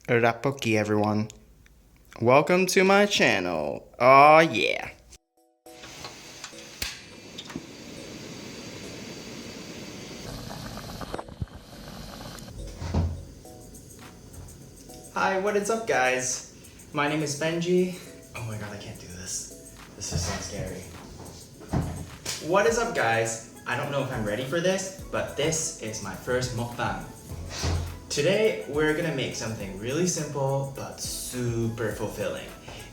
Rabokki, everyone. Welcome to my channel. Oh yeah. Hi, what is up, guys? My name is Benji. Oh my god, I can't do this. This is so scary. What is up, guys? I don't know if I'm ready for this, but this is my first mukbang. Today, we're gonna make something really simple but super fulfilling.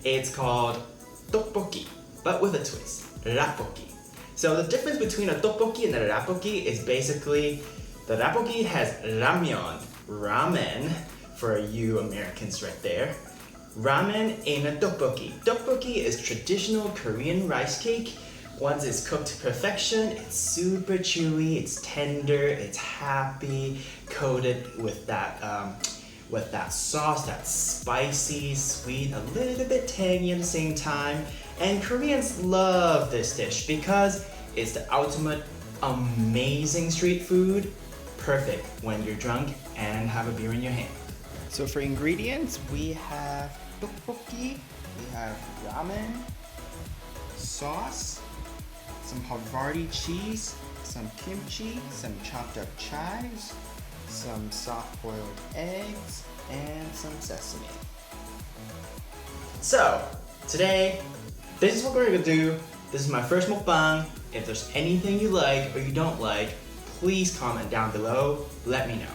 It's called tteokbokki, but with a twist, rabokki. So the difference between a tteokbokki and a rabokki is basically the rabokki has ramen, for you Americans right there. Ramen in a tteokbokki. Tteokbokki is traditional Korean rice cake. Once it's cooked to perfection, it's super chewy, it's tender, it's happy, coated with that sauce that's spicy, sweet, a little bit tangy at the same time. And Koreans love this dish because it's the ultimate amazing street food, perfect when you're drunk and have a beer in your hand. So for ingredients, we have tteokbokki, we have ramen, sauce, some Havarti cheese, some kimchi, some chopped up chives, some soft-boiled eggs, and some sesame. So, today, this is what we're gonna do. This is my first mukbang. If there's anything you like or you don't like, please comment down below, let me know.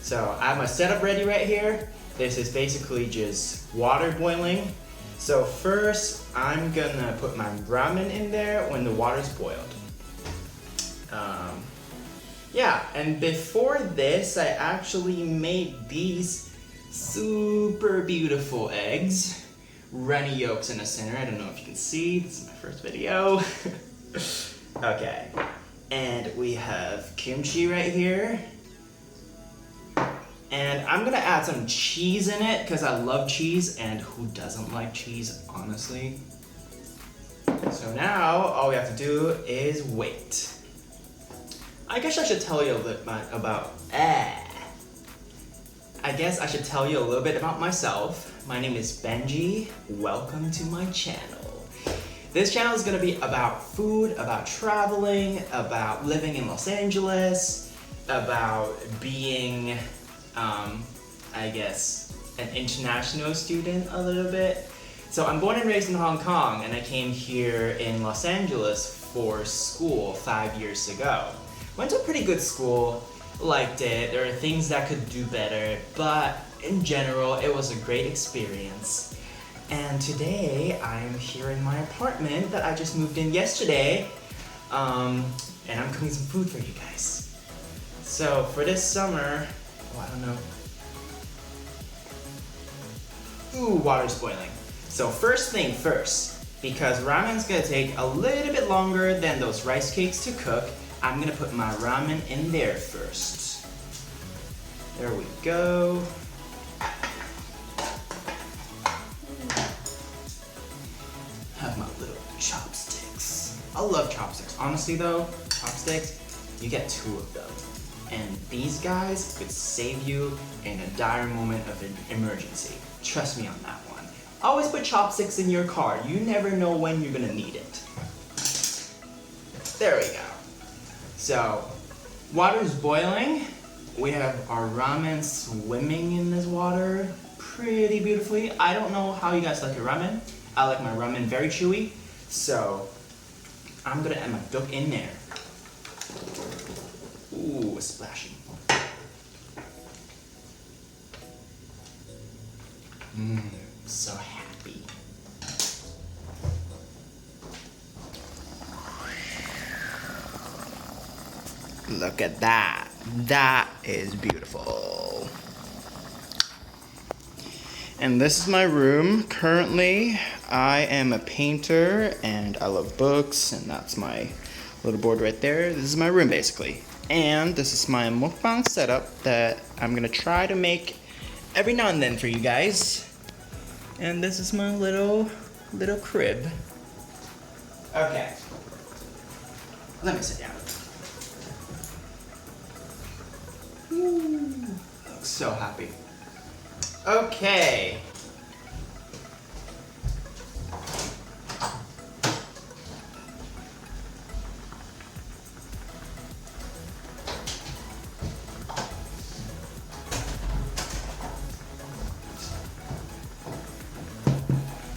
So, I have my setup ready right here. This is basically just water boiling. So first, I'm gonna put my ramen in there when the water's boiled. Yeah, and before this, I actually made these super beautiful eggs. Runny yolks in the center, I don't know if you can see, this is my first video. Okay, and we have kimchi right here. And I'm gonna add some cheese in it because I love cheese, and who doesn't like cheese, honestly? So now all we have to do is wait. I guess I should tell you a little bit about myself. My name is Benji. Welcome to my channel. This channel is gonna be about food, about traveling, about living in Los Angeles, about being I guess, an international student a little bit. So I'm born and raised in Hong Kong, and I came here in Los Angeles for school 5 years ago. Went to a pretty good school, liked it. There are things that could do better, but in general, it was a great experience. And today, I'm here in my apartment that I just moved in yesterday, and I'm cooking some food for you guys. So for this summer, I don't know. Ooh, water's boiling. So first thing first, because ramen's gonna take a little bit longer than those rice cakes to cook, I'm gonna put my ramen in there first. There we go. Have my little chopsticks. I love chopsticks. Honestly though, chopsticks, you get 2 of them. And these guys could save you in a dire moment of an emergency. Trust me on that one. Always put chopsticks in your car. You never know when you're gonna need it. There we go. So, water's boiling. We have our ramen swimming in this water pretty beautifully. I don't know how you guys like your ramen. I like my ramen very chewy. So, I'm gonna add my tteok in there. Ooh, splashing. So happy. Look at that. That is beautiful. And this is my room. Currently, I am a painter and I love books, and that's my little board right there. This is my room basically. And this is my mukbang setup that I'm gonna try to make every now and then for you guys. And this is my little crib. Okay. Let me sit down. Ooh, I look so happy. Okay.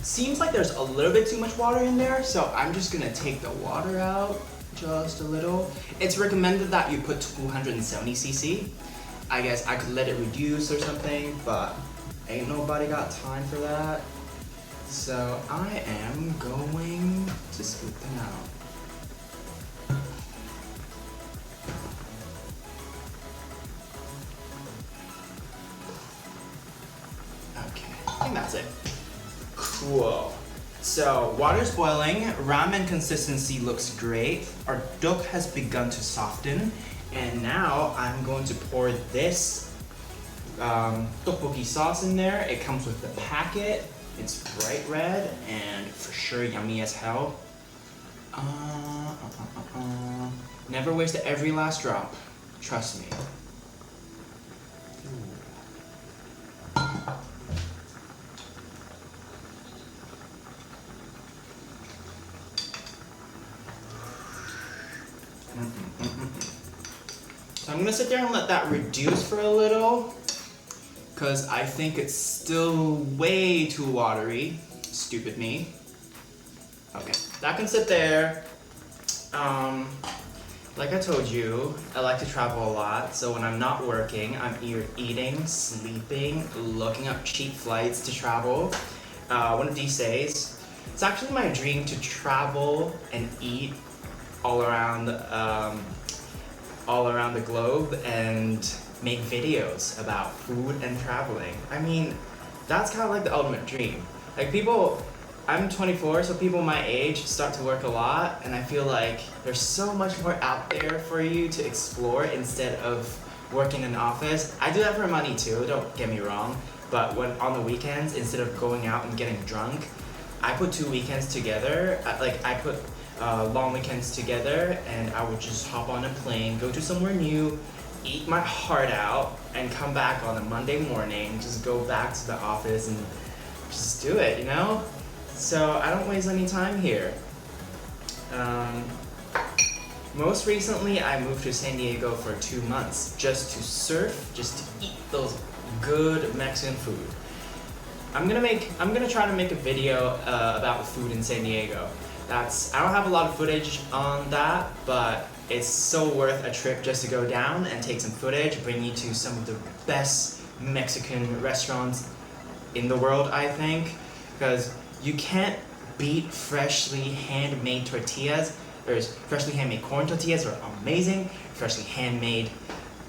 Seems like there's a little bit too much water in there, so I'm just gonna take the water out just a little. It's recommended that you put 270 cc. I guess I could let it reduce or something, but ain't nobody got time for that. So I am going to scoop them out. Okay, I think that's it. Cool. So water's boiling, ramen consistency looks great. Our duck has begun to soften, and now I'm going to pour this tteokbokki sauce in there. It comes with the packet. It's bright red and for sure yummy as hell. Never waste every last drop. Trust me. So I'm gonna sit there and let that reduce for a little, because I think it's still way too watery. Stupid me. Okay, that can sit there. Like I told you, I like to travel a lot, so when I'm not working, I'm either eating, sleeping, looking up cheap flights to travel. One of these days, it's actually my dream to travel and eat all around the globe and make videos about food and traveling. I mean, that's kind of like the ultimate dream. Like people, I'm 24, so people my age start to work a lot, and I feel like there's so much more out there for you to explore instead of working in an office. I do that for money too, don't get me wrong, but when on the weekends, instead of going out and getting drunk, I put 2 weekends together. I put long weekends together, and I would just hop on a plane, go to somewhere new, eat my heart out, and come back on a Monday morning, just go back to the office and just do it, you know? So I don't waste any time here. Most recently, I moved to San Diego for 2 months just to surf, just to eat those good Mexican food. I'm gonna try to make a video about food in San Diego. I don't have a lot of footage on that, but it's so worth a trip just to go down and take some footage, bring you to some of the best Mexican restaurants in the world, I think, because you can't beat freshly handmade tortillas. There's freshly handmade corn tortillas are amazing, freshly handmade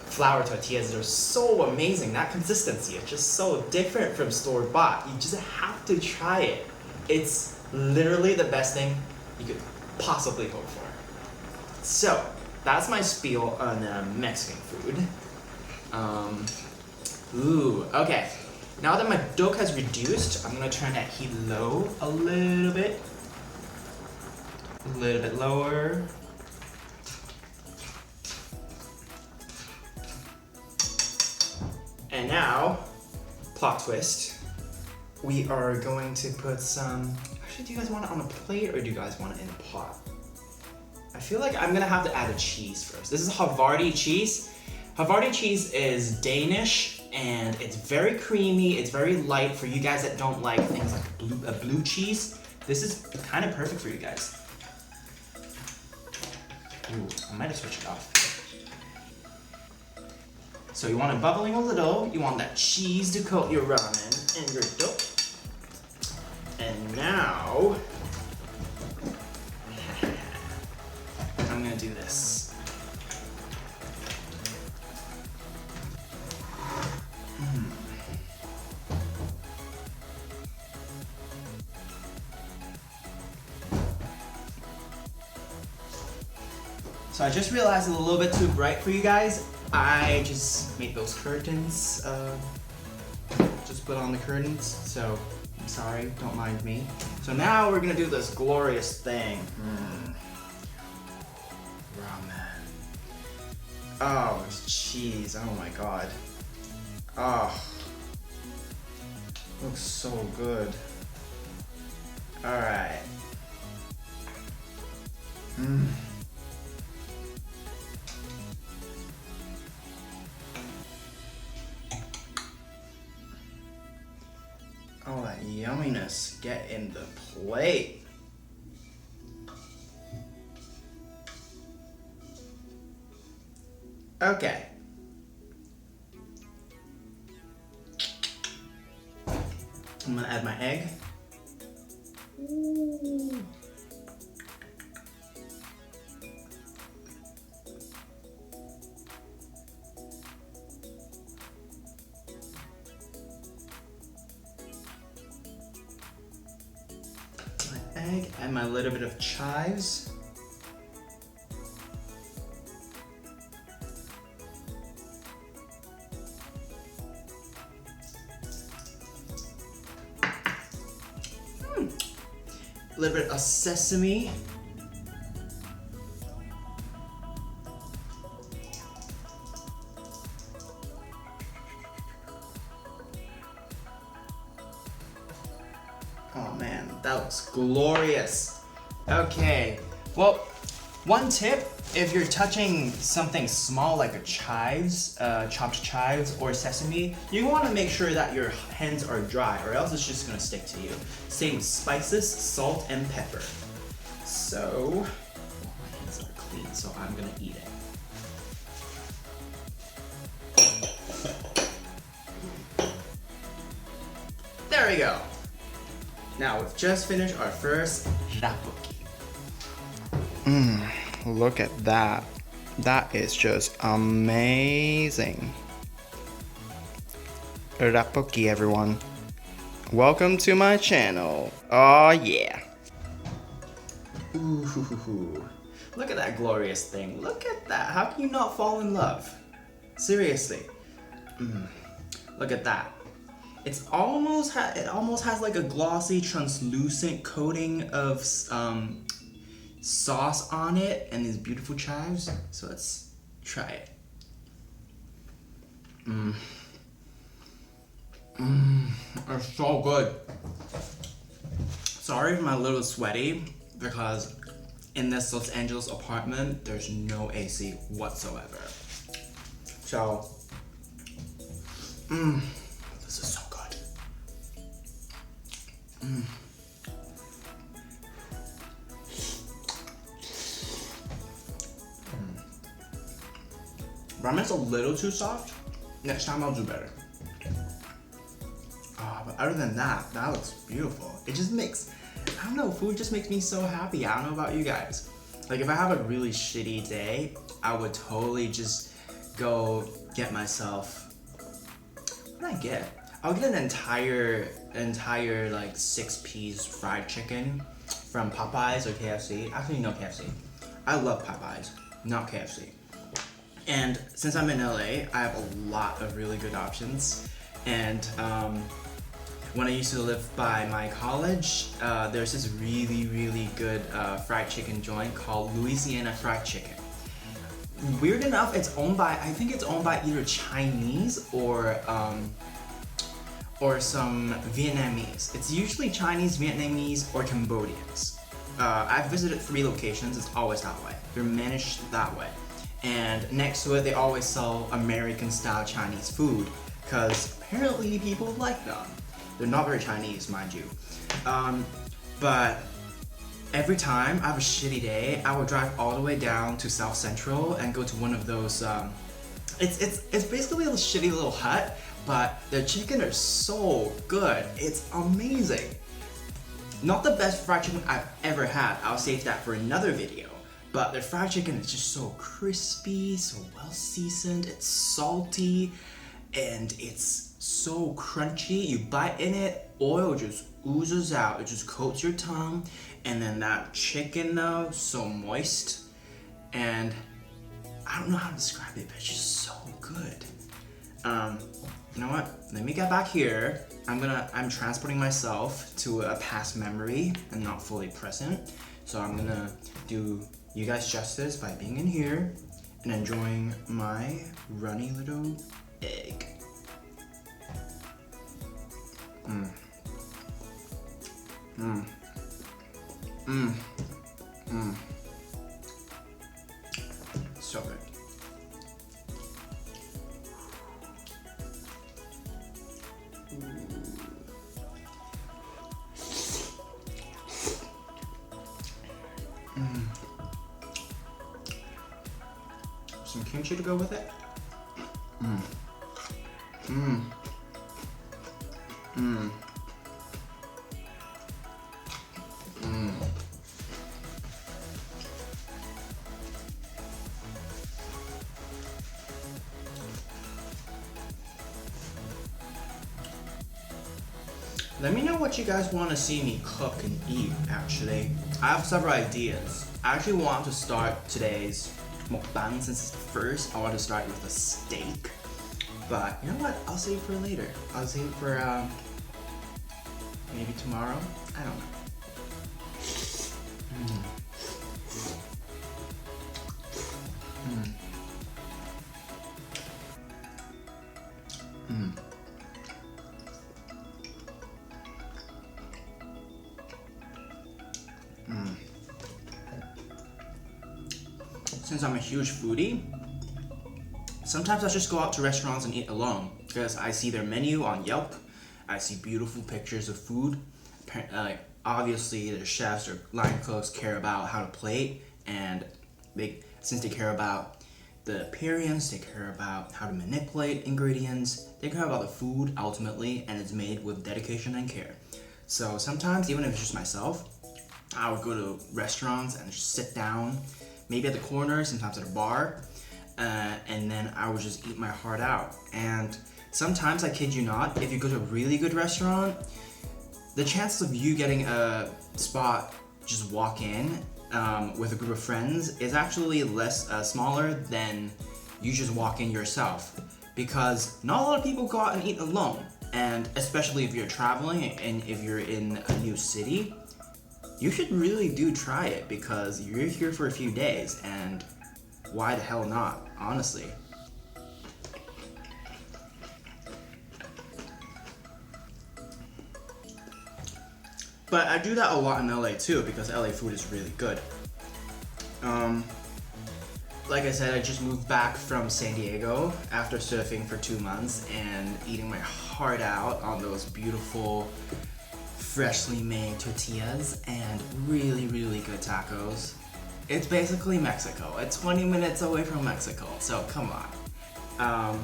flour tortillas are so amazing. That consistency is just so different from store-bought. You just have to try it. It's literally the best thing you could possibly hope for. So, that's my spiel on Mexican food. Okay. Now that my dough has reduced, I'm gonna turn that heat low a little bit. A little bit lower. And now, plot twist, we are going to put some, actually do you guys want it on a plate or do you guys want it in a pot? I feel like I'm gonna have to add a cheese first. This is Havarti cheese. Havarti cheese is Danish and it's very creamy, it's very light for you guys that don't like things like blue cheese. This is kind of perfect for you guys. Ooh, I might have switched it off. So you want it bubbling a little, you want that cheese to coat your ramen and your dough. And now, I'm gonna do this. So I just realized it's a little bit too bright for you guys. I just made those curtains, just put on the curtains, so I'm sorry, don't mind me. So now we're gonna do this glorious thing. Ramen. Oh, it's cheese, oh my god. Oh. Looks so good. All right. All that yumminess get in the plate. Okay. I'm gonna add my egg. Ooh. My egg and my little bit of chives. A little bit of sesame. Oh man, that looks glorious. Okay, well, one tip, if you're touching something small like a chives, chopped chives or sesame, you want to make sure that your hands are dry or else it's just going to stick to you. Same with spices, salt, and pepper. So, my hands are clean, so I'm going to eat it. There we go. Now we've just finished our first Rabokki. Look at that. That is just amazing. Rabokki, everyone. Welcome to my channel. Oh yeah. Ooh, look at that glorious thing. Look at that. How can you not fall in love? Seriously. Look at that. It almost has like a glossy, translucent coating of sauce on it and these beautiful chives. So let's try it. It's so good. Sorry if I'm a little sweaty because in this Los Angeles apartment, there's no AC whatsoever. So, this is so good. Ramen's a little too soft. Next time I'll do better. But other than that, that looks beautiful. It just makes, I don't know, food just makes me so happy. I don't know about you guys. Like if I have a really shitty day, I would totally just go get myself, what did I get? I'll get an entire like 6-piece fried chicken from Popeyes or KFC. Actually, no, KFC. I love Popeyes, not KFC. And since I'm in LA, I have a lot of really good options. And when I used to live by my college, there's this really good fried chicken joint called Louisiana Fried Chicken. Weird enough, I think it's owned by either Chinese or some Vietnamese. It's usually Chinese, Vietnamese, or Cambodians. I've visited 3 locations, it's always that way. They're managed that way. And next to it, they always sell American-style Chinese food, because apparently people like them. They're not very Chinese, mind you. But every time I have a shitty day, I will drive all the way down to South Central and go to one of those, it's basically a shitty little hut, but their chicken are so good. It's amazing. Not the best fried chicken I've ever had. I'll save that for another video. But their fried chicken is just so crispy, so well seasoned, it's salty, and it's so crunchy. You bite in it, oil just oozes out. It just coats your tongue, and then that chicken though, so moist, and I don't know how to describe it, but it's just so good. You know what? Let me get back here. I'm transporting myself to a past memory and not fully present. So I'm gonna do you guys justice by being in here and enjoying my runny little egg. Mm. Mm. Mm. Mm. So good. Mm. Some kimchi to go with it. Mm. Mm. Mm. Mm. Let me know what you guys want to see me cook and eat, actually. I have several ideas. I actually want to start today's mukbang since it's the first. I want to start with a steak. But you know what? I'll save it for later. I'll save it for maybe tomorrow? I don't know. Mm. Mm. Mm. Mm. Since I'm a huge foodie, sometimes I just go out to restaurants and eat alone because I see their menu on Yelp. I see beautiful pictures of food. Obviously, the chefs or line cooks care about how to plate, and since they care about the appearance, they care about how to manipulate ingredients, they care about the food ultimately, and it's made with dedication and care. So sometimes, even if it's just myself, I would go to restaurants and just sit down, maybe at the corner, sometimes at a bar, and then I would just eat my heart out. And sometimes, I kid you not, if you go to a really good restaurant, the chances of you getting a spot, just walk in with a group of friends, is actually smaller than you just walk in yourself. Because not a lot of people go out and eat alone. And especially if you're traveling and if you're in a new city, you should really do try it because you're here for a few days, and why the hell not, honestly. But I do that a lot in LA too because LA food is really good. Like I said, I just moved back from San Diego after surfing for 2 months and eating my heart out on those beautiful freshly made tortillas and really, really good tacos. It's basically Mexico. It's 20 minutes away from Mexico, so come on.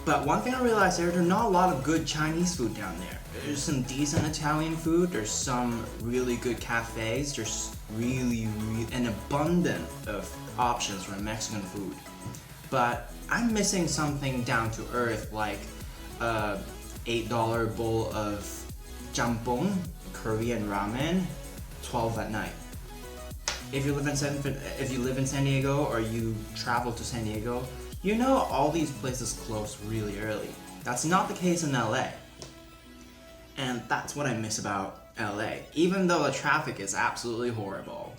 But one thing I realized there's not a lot of good Chinese food down there. There's some decent Italian food, there's some really good cafes, there's really an abundance of options for Mexican food. But I'm missing something down to earth like a $8 bowl of jjampong, Korean ramen, 12 at night. If you live in San Diego or you travel to San Diego, you know all these places close really early. That's not the case in LA. And that's what I miss about LA, even though the traffic is absolutely horrible.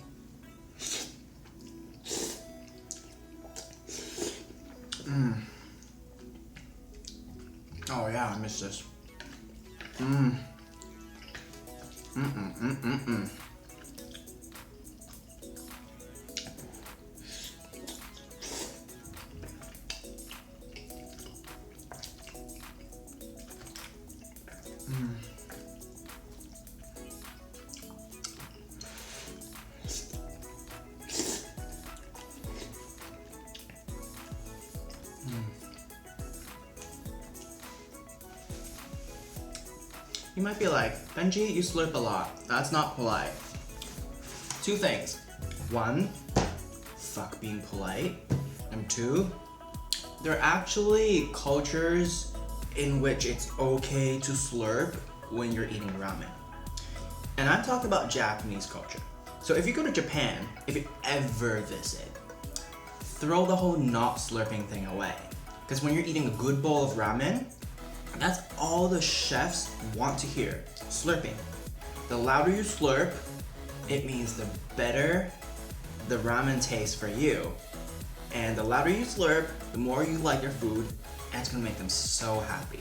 Oh yeah, I miss this. You might be like, Benji, you slurp a lot. That's not polite. Two things. One, fuck being polite. And two, there are actually cultures in which it's okay to slurp when you're eating ramen. And I'm talking about Japanese culture. So if you go to Japan, if you ever visit, throw the whole not slurping thing away. Because when you're eating a good bowl of ramen, that's all the chefs want to hear, slurping. The louder you slurp, it means the better the ramen tastes for you. And the louder you slurp, the more you like your food, and it's gonna make them so happy.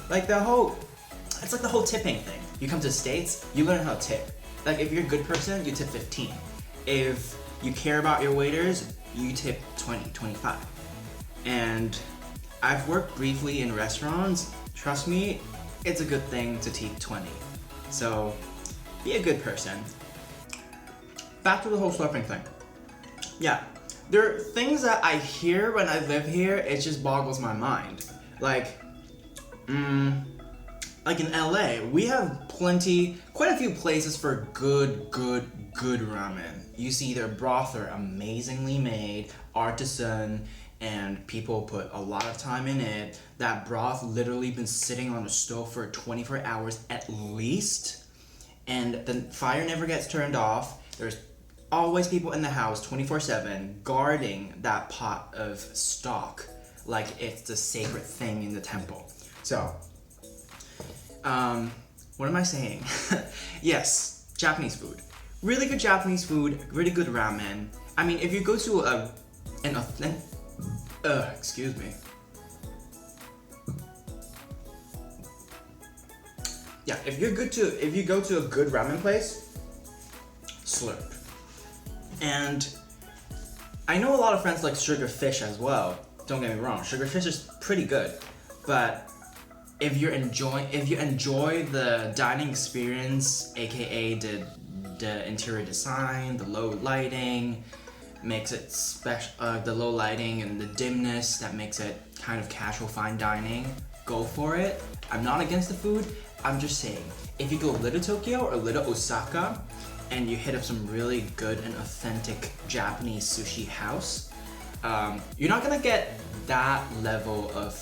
Like the whole it's like the whole tipping thing. You come to the States, you learn how to tip. Like if you're a good person, you tip 15. If you care about your waiters, you tip 20, 25. And I've worked briefly in restaurants. Trust me, it's a good thing to tip 20. So be a good person. Back to the whole slurping thing. Yeah, there are things that I hear when I live here, it just boggles my mind. Like in LA, we have quite a few places for good ramen. You see their broth are amazingly made, artisan, and people put a lot of time in it. That broth literally been sitting on the stove for 24 hours at least, and the fire never gets turned off. There's always people in the house 24/7 guarding that pot of stock like it's the sacred thing in the temple. So, what am I saying? Yes, Japanese food. Really good Japanese food, really good ramen. I mean, if you go to an authentic, excuse me. Yeah, if you go to a good ramen place, slurp. And I know a lot of friends like sugar fish as well. Don't get me wrong, sugar fish is pretty good. But if you enjoy the dining experience, aka the interior design, the low lighting, makes it special. The low lighting and the dimness that makes it kind of casual fine dining. Go for it. I'm not against the food. I'm just saying, if you go Little Tokyo or Little Osaka, and you hit up some really good and authentic Japanese sushi house, you're not gonna get that level of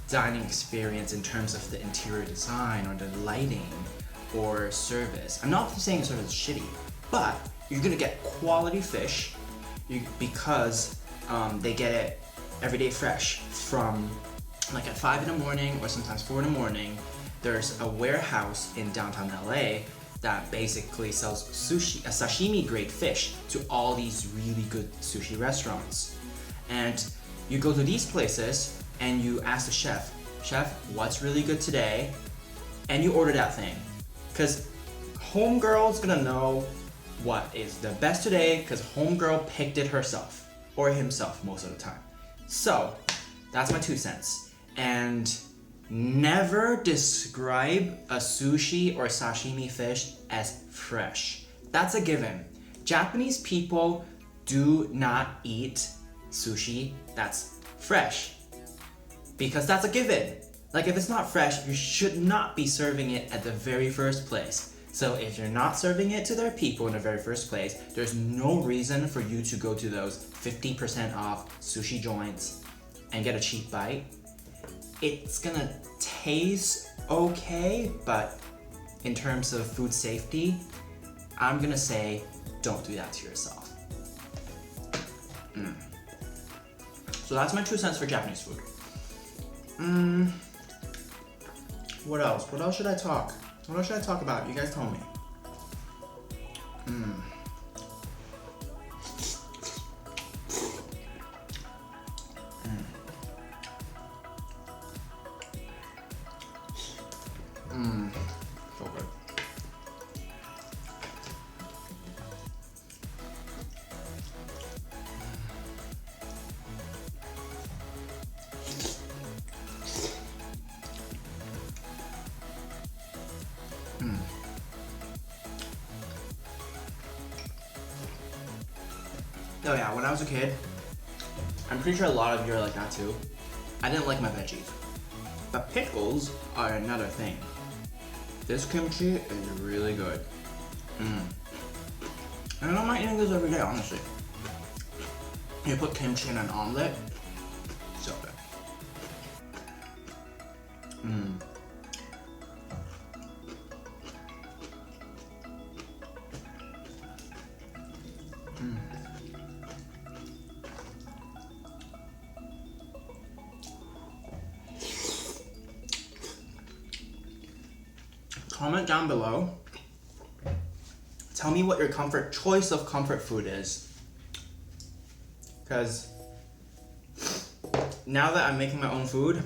dining experience in terms of the interior design or the lighting or service. I'm not saying the service is shitty, but you're gonna get quality fish because they get it every day fresh from like at 5 in the morning or sometimes 4 in the morning. There's a warehouse in downtown LA that basically sells sushi, a sashimi grade fish to all these really good sushi restaurants. And you go to these places and you ask the chef, what's really good today? And you order that thing. Cause homegirl's gonna know what is the best today cause homegirl picked it herself or himself most of the time. So that's my 2 cents. And never describe a sushi or sashimi fish as fresh. That's a given. Japanese people do not eat sushi that's fresh because that's a given. Like if it's not fresh, you should not be serving it at the very first place. So if you're not serving it to their people in the very first place, there's no reason for you to go to those 50% off sushi joints and get a cheap bite. It's gonna taste okay, but in terms of food safety, I'm gonna say don't do that to yourself. So that's my 2 cents for Japanese food. What else? What else should I talk? What else should I talk about? You guys tell me. So good. Oh yeah, when I was a kid, I'm pretty sure a lot of you are like that too. I didn't like my veggies. But pickles are another thing. This kimchi is really good. And I don't mind eating this every day, honestly. You put kimchi in an omelet, so good. Comment down below. Tell me what your choice of comfort food is. Because now that I'm making my own food,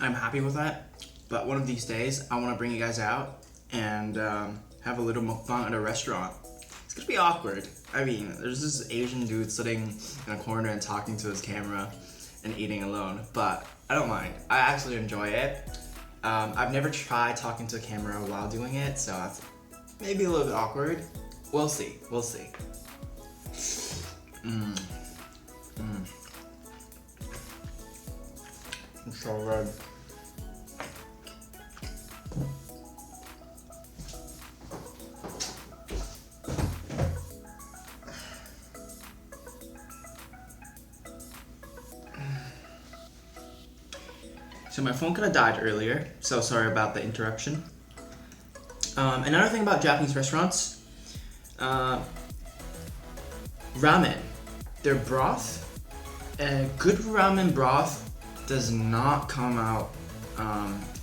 I'm happy with that. but one of these days I want to bring you guys out and have a little mukbang at a restaurant. It's gonna be awkward. I mean, there's this Asian dude sitting in a corner and talking to his camera and eating alone, but I don't mind. I actually enjoy it. I've never tried talking to a camera while doing it, so that's maybe a little bit awkward. We'll see. We'll see. It's so good. So my phone could have died earlier, so sorry about the interruption. Another thing about Japanese restaurants, ramen, their broth, good ramen broth does not come out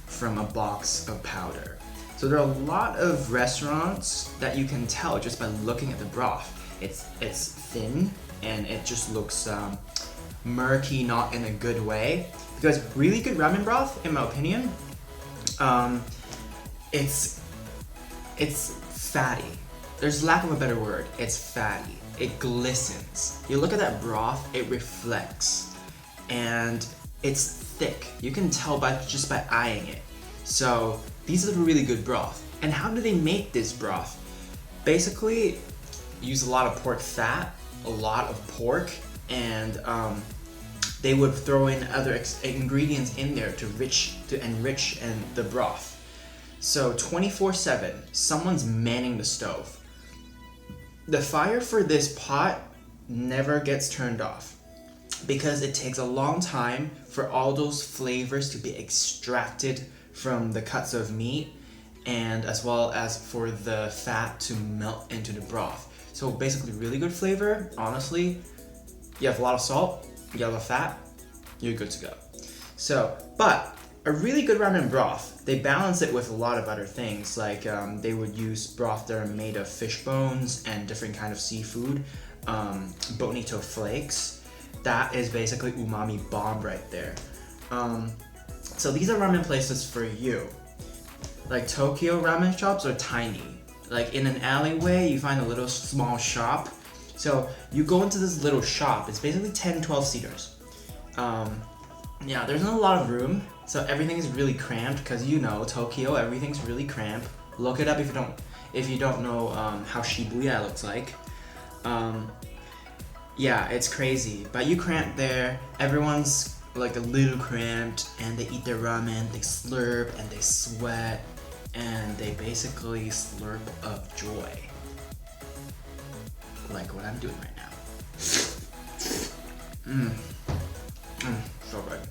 from a box of powder. So there are a lot of restaurants that you can tell just by looking at the broth. It's thin and it just looks murky, not in a good way. Because really good ramen broth, in my opinion, it's fatty. There's lack of a better word. It's fatty. It glistens. You look at that broth, it reflects, and it's thick. You can tell just by eyeing it. So these are really good broth. And how do they make this broth? Basically, use a lot of pork fat, a lot of pork, and they would throw in other ingredients in there to enrich the broth. So 24/7, someone's manning the stove. The fire for this pot never gets turned off because it takes a long time for all those flavors to be extracted from the cuts of meat, and as well as for the fat to melt into the broth. So basically really good flavor. Honestly, you have a lot of salt, you have a fat, you're good to go. So, but a really good ramen broth, they balance it with a lot of other things, like they would use broth that are made of fish bones and different kind of seafood, bonito flakes. That is basically umami bomb right there. So these are ramen places for you. Like Tokyo ramen shops are tiny. Like in an alleyway, you find a little small shop. So you go into this little shop, it's basically 10, 12 seaters. Yeah, there's not a lot of room, so everything is really cramped because you know, Tokyo, everything's really cramped. Look it up if you don't know how Shibuya looks like. Yeah, it's crazy, but you cramp there, everyone's like a little cramped, and they eat their ramen, they slurp and they sweat, and they basically slurp up joy. Like what I'm doing right now. So good.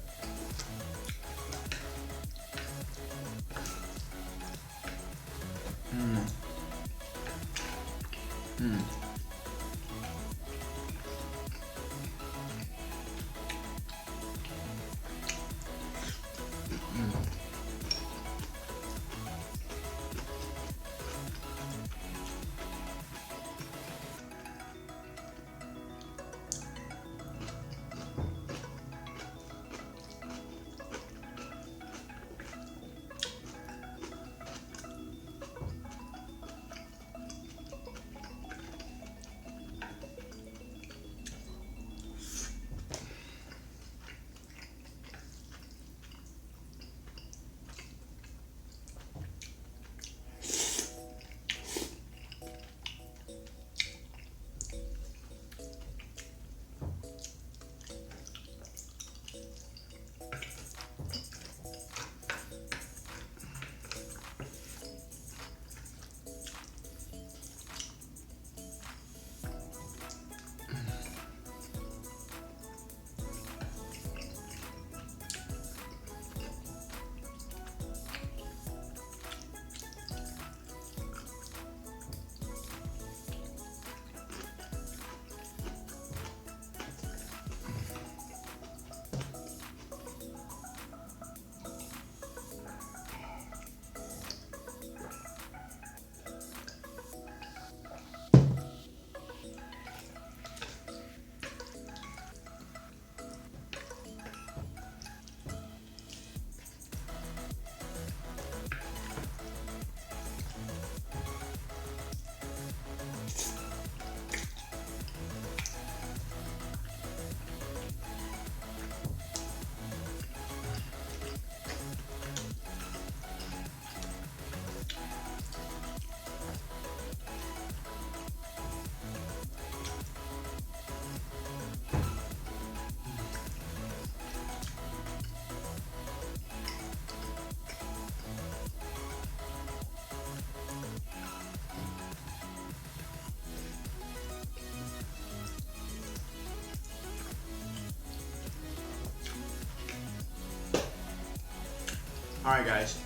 Alright guys,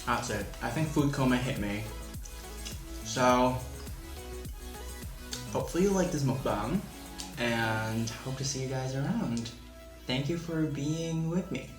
that's it. I think food coma hit me. So, hopefully you like this mukbang, and hope to see you guys around. Thank you for being with me.